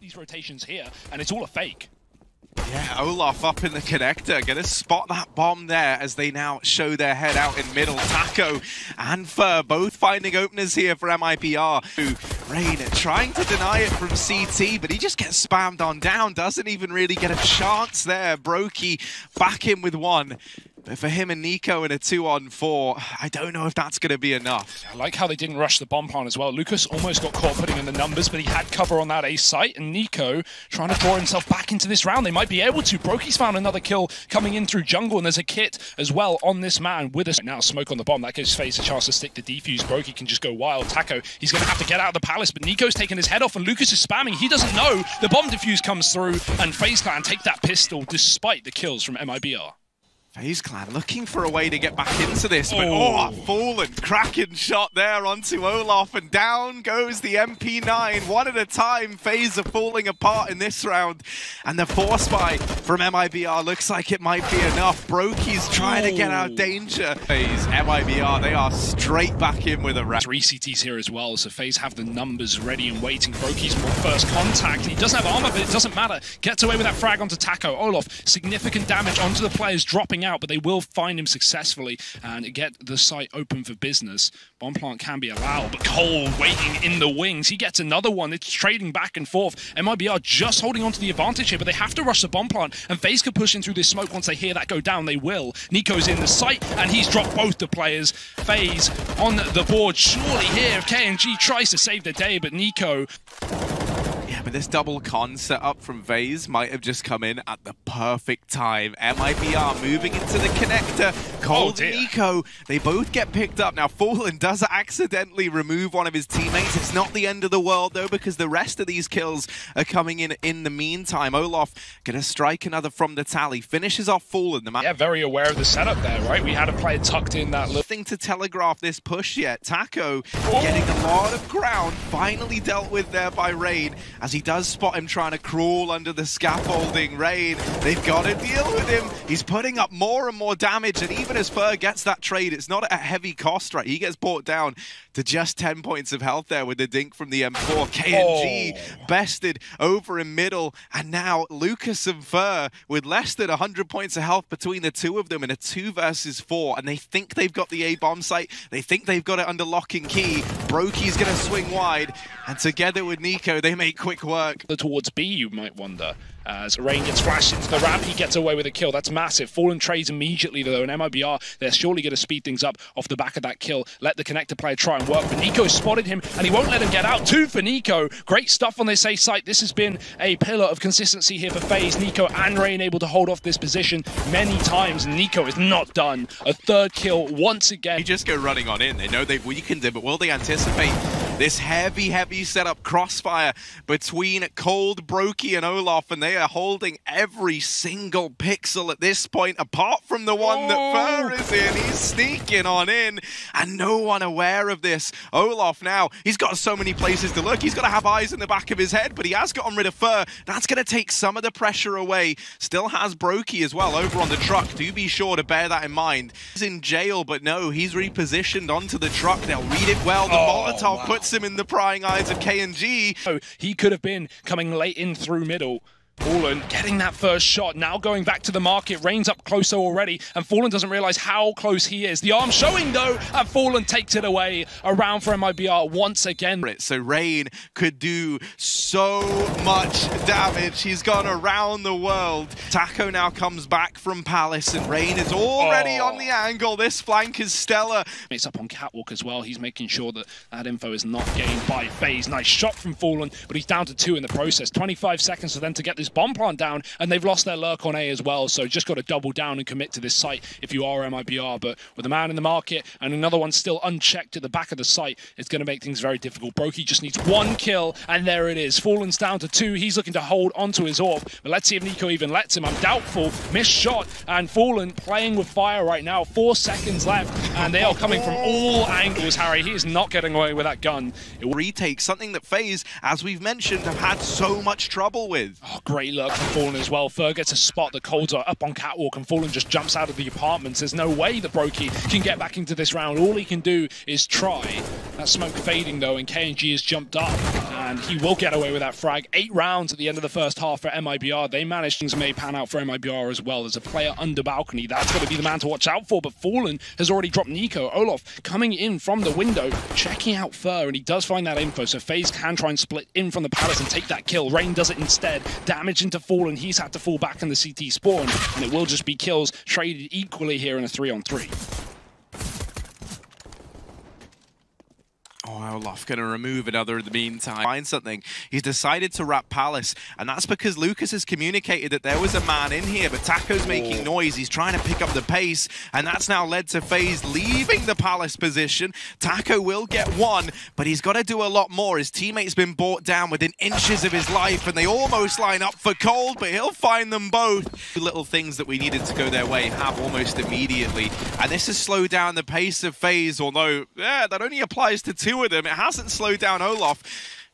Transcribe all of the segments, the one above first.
these rotations here, and it's all a fake. Yeah, Olof up in the connector, gonna spot that bomb there as they now show their head out in middle. Taco and Fur both finding openers here for MIBR. Rain trying to deny it from CT, but he just gets spammed on down, doesn't even really get a chance there. Brokey back in with one. But for him and niko in a 2-on-4, I don't know if that's going to be enough. I like how they didn't rush the bomb plant as well. Lucas almost got caught putting in the numbers, but he had cover on that A site, and niko trying to draw himself back into this round. They might be able to. Brokey's found another kill coming in through jungle, and there's a kit as well on this man with us. Now smoke on the bomb. That gives FaZe a chance to stick the defuse. Brokey can just go wild. Taco, he's going to have to get out of the palace, but niko's taking his head off, and Lucas is spamming. He doesn't know. The bomb defuse comes through, and FaZe Clan take that pistol despite the kills from MIBR. FaZe Clan looking for a way to get back into this, but Fallen, cracking shot there onto Olof, and down goes the MP9. One at a time, FaZe are falling apart in this round, and the force buy from MIBR looks like it might be enough. Brokey's trying to get out of danger. FaZe, MIBR, they are straight back in with a round. 3 CTs here as well, so FaZe have the numbers ready and waiting. Brokey's first contact. He doesn't have armor, but it doesn't matter. Gets away with that frag onto Taco. Olof, significant damage onto the players dropping out, but they will find him successfully and get the site open for business. Bomb plant can be allowed, but Cole waiting in the wings. He gets another one. It's trading back and forth. MIBR just holding on to the advantage here, but they have to rush the bomb plant, and FaZe can push in through this smoke. Once they hear that go down, they will. niko's in the site, and he's dropped both the players. FaZe on the board surely here. KNG tries to save the day, but niko... Yeah, but this double con setup from FaZe might have just come in at the perfect time. MIBR moving into the connector. Cold and niko, they both get picked up. Now, Fallen does accidentally remove one of his teammates. It's not the end of the world, though, because the rest of these kills are coming in the meantime. Olof gonna strike another from the tally. Finishes off Fallen. Yeah, very aware of the setup there, right? We had a player tucked in that little thing to telegraph this push yet. Taco getting a lot of ground, finally dealt with there by Rain, as he does spot him trying to crawl under the scaffolding. Rain, they've got to deal with him. He's putting up more and more damage, and even as Fur gets that trade, it's not at a heavy cost, right? He gets brought down to just 10 points of health there with the dink from the M4. KNG bested over in middle, and now Lucas and Fur with less than 100 points of health between the two of them in a 2 versus 4, and they think they've got the A-bomb site. They think they've got it under lock and key. Brokey's going to swing wide, and together with niko, they make quick work. Towards B, you might wonder. As Rain gets flashed into the ramp, he gets away with a kill. That's massive. Fallen trades immediately, though, and MIBR, they're surely going to speed things up off the back of that kill. Let the connector player try and work, but niko spotted him, and he won't let him get out. 2 for niko. Great stuff on this A site. This has been a pillar of consistency here for FaZe. niko and Rain able to hold off this position many times, and niko is not done. A 3rd kill once again. They just go running on in. They know they've weakened him, but will they anticipate this heavy setup crossfire between Cold, Brokey, and Olof, and they are holding every single pixel at this point, apart from the one that Fur is in. He's sneaking on in, and no one aware of this. Olof now, he's got so many places to look. He's got to have eyes in the back of his head, but he has gotten rid of Fur. That's going to take some of the pressure away. Still has Brokey as well over on the truck. Do be sure to bear that in mind. He's in jail, but no, he's repositioned onto the truck. They'll read it well. The Molotov puts him in the prying eyes of KNG. Oh, he could have been coming late in through middle. Fallen getting that first shot, now going back to the market. Rain's up closer already, and Fallen doesn't realize how close he is. The arm showing, though, and Fallen takes it away. Around for MIBR once again. So Rain could do so much damage. He's gone around the world. Taco now comes back from Palace, and Rain is already on the angle. This flank is stellar. It's up on Catwalk as well. He's making sure that that info is not gained by FaZe. Nice shot from Fallen, but he's down to 2 in the process. 25 seconds for them to get this bomb plant down, and they've lost their lurk on A as well, so just got to double down and commit to this site if you are MIBR. But with a man in the market and another one still unchecked at the back of the site, it's going to make things very difficult. Brokey just needs 1 kill, and there it is. Fallen's down to 2. He's looking to hold onto his orb, but let's see if niko even lets him. I'm doubtful. Missed shot, and Fallen playing with fire right now. 4 seconds left, and they are coming from all angles, Harry. He is not getting away with that gun. It will retake something that FaZe, as we've mentioned, have had so much trouble with. Great luck from Fallen as well. Fur gets a spot. The colds are up on Catwalk, and Fallen just jumps out of the apartments. There's no way that Brokey can get back into this round. All he can do is try. That smoke fading, though, and KNG has jumped up. and he will get away with that frag. 8 rounds at the end of the first half for MIBR. They managed, things may pan out for MIBR as well. There's a player under balcony. That's going to be the man to watch out for, but Fallen has already dropped niko. Olof coming in from the window, checking out Fur, and he does find that info, so FaZe can try and split in from the palace and take that kill. Rain does it instead. Damage into Fallen. He's had to fall back in the CT spawn, and it will just be kills traded equally here in a 3-on-3. Oh, Olof going to remove another in the meantime. Find something. He's decided to wrap Palace, and that's because Lucas has communicated that there was a man in here, but Taco's making noise. He's trying to pick up the pace, and that's now led to FaZe leaving the Palace position. Taco will get one, but he's got to do a lot more. His teammate's been brought down within inches of his life, and they almost line up for Cold, but he'll find them both. The little things that we needed to go their way have almost immediately, and this has slowed down the pace of FaZe, although, yeah, that only applies to 2 of them. It hasn't slowed down Olof,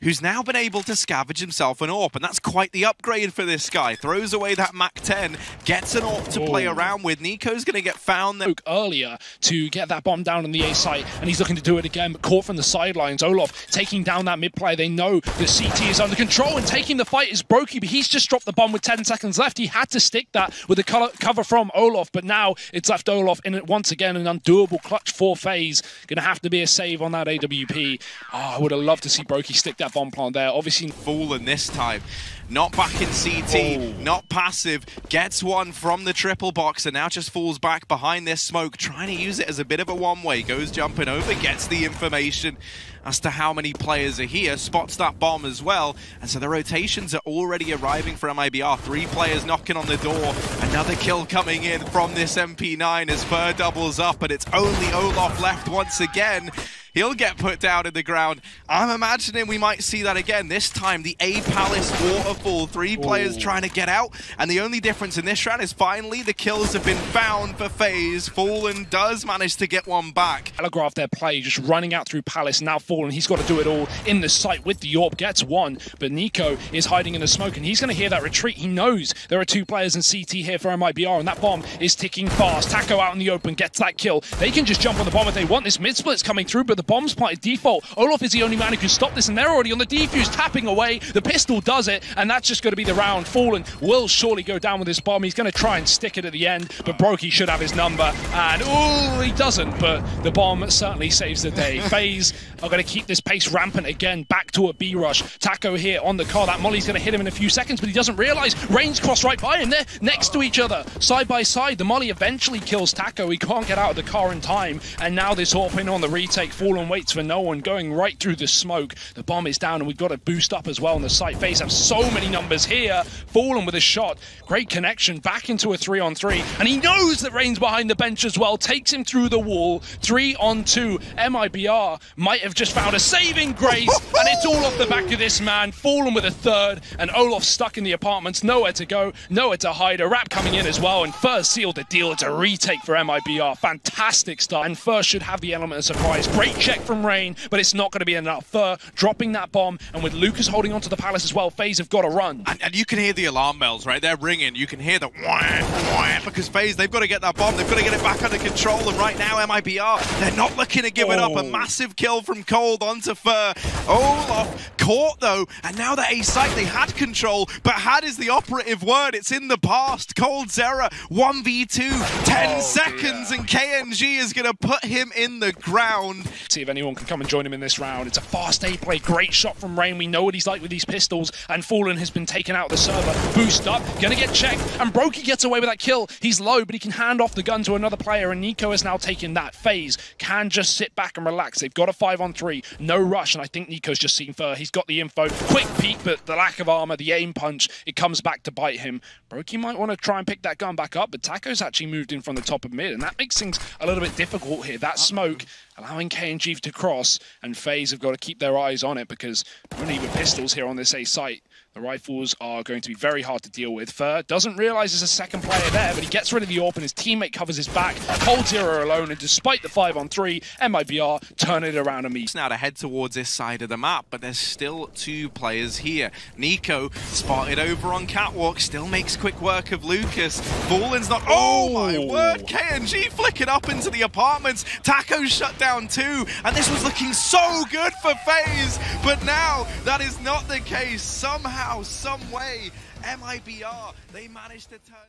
who's now been able to scavenge himself an AWP, and that's quite the upgrade for this guy. Throws away that Mach 10, gets an AWP to play around with. Niko's going to get found there. Earlier to get that bomb down on the A site, and he's looking to do it again, but caught from the sidelines. Olof taking down that mid player. They know that CT is under control, and taking the fight is Brokey, but he's just dropped the bomb with 10 seconds left. He had to stick that with the cover from Olof, but now it's left Olof in it once again. An undoable clutch for FaZe. Going to have to be a save on that AWP. Oh, I would have loved to see Brokey stick that bomb plant there. Obviously, Fallen this time. Not back in CT, not passive, gets one from the triple box and now just falls back behind this smoke, trying to use it as a bit of a one-way. Goes jumping over, gets the information as to how many players are here, spots that bomb as well, and so the rotations are already arriving for MIBR. 3 players knocking on the door, another kill coming in from this MP9 as Fur doubles up, and it's only Olof left once again. He'll get put down in the ground. I'm imagining we might see that again. This time, the A Palace waterfall. 3 players trying to get out. And the only difference in this round is finally the kills have been found for FaZe. Fallen does manage to get one back. Telegraph their play, just running out through Palace. Now Fallen, he's got to do it all in the site with the AWP. Gets one, but niko is hiding in the smoke, and he's going to hear that retreat. He knows there are 2 players in CT here for MIBR, and that bomb is ticking fast. Taco out in the open, gets that kill. They can just jump on the bomb if they want. This mid-split's coming through, but the bomb's planted default. Olof is the only man who can stop this, and they're already on the defuse, tapping away. The pistol does it, and that's just going to be the round. Fallen will surely go down with this bomb. He's going to try and stick it at the end, but Brokey should have his number, and oh, he doesn't, but the bomb certainly saves the day. FaZe are going to keep this pace rampant again, back to a B rush. Taco here on the car. That molly's going to hit him in a few seconds, but he doesn't realize Rain's crossed right by him. They're next to each other, side by side. The molly eventually kills Taco. He can't get out of the car in time, and now this AWP in on the retake. Fallen waits for no one, going right through the smoke. The bomb is down, and we've got to boost up as well on the site. FaZe have so many numbers here. Fallen with a shot. Great connection back into a 3-on-3, and he knows that Rain's behind the bench as well. Takes him through the wall. 3-on-2. MIBR might have just found a saving grace, and it's all off the back of this man. Fallen with a 3rd, and Olof stuck in the apartments. Nowhere to go, nowhere to hide. A wrap coming in as well, and Fur sealed the deal. It's a retake for MIBR. Fantastic start, and Fur should have the element of surprise. Great check from Rain, but it's not going to be enough. Fur dropping that bomb, and with Lucas holding onto the Palace as well, FaZe have got to run. And you can hear the alarm bells, right? They're ringing. You can hear the wah, because FaZe, they've got to get that bomb. They've got to get it back under control, and right now, MIBR, they're not looking to give it up. A massive kill from Cold onto Fur. Olof caught, though, and now the A site, they had control, but had is the operative word. It's in the past. coldzera, 1v2, 10 seconds, and KNG is going to put him in the ground. See if anyone can come and join him in this round. It's a fast A play. Great shot from Rain. We know what he's like with these pistols, and Fallen has been taken out of the server. Boost up, gonna get checked, and Brokey gets away with that kill. He's low, but he can hand off the gun to another player, and niko has now taken that. FaZe can just sit back and relax. They've got a 5-on-3, no rush, and I think niko's just seen Fur. He's got the info. Quick peek, but the lack of armor, the aim punch, it comes back to bite him. Brokey might want to try and pick that gun back up, but Taco's actually moved in from the top of mid, and that makes things a little bit difficult here. That smoke allowing KNG to cross, and FaZe have got to keep their eyes on it, because only with pistols here on this A site, The rifles are going to be very hard to deal with. Fur doesn't realize there's a second player there, but he gets rid of the AWP and his teammate covers his back. coldzera alone, and despite the 5-on-3, MIBR turn it around immediately. Now to head towards this side of the map, but there's still two players here. Niko spotted over on catwalk, still makes quick work of Lucas. Fallen's not. Oh my word! KNG flickered up into the apartments. Taco's shut down too, and this was looking so good for FaZe, but now that is not the case. Somehow, some way, MIBR, they managed to turn.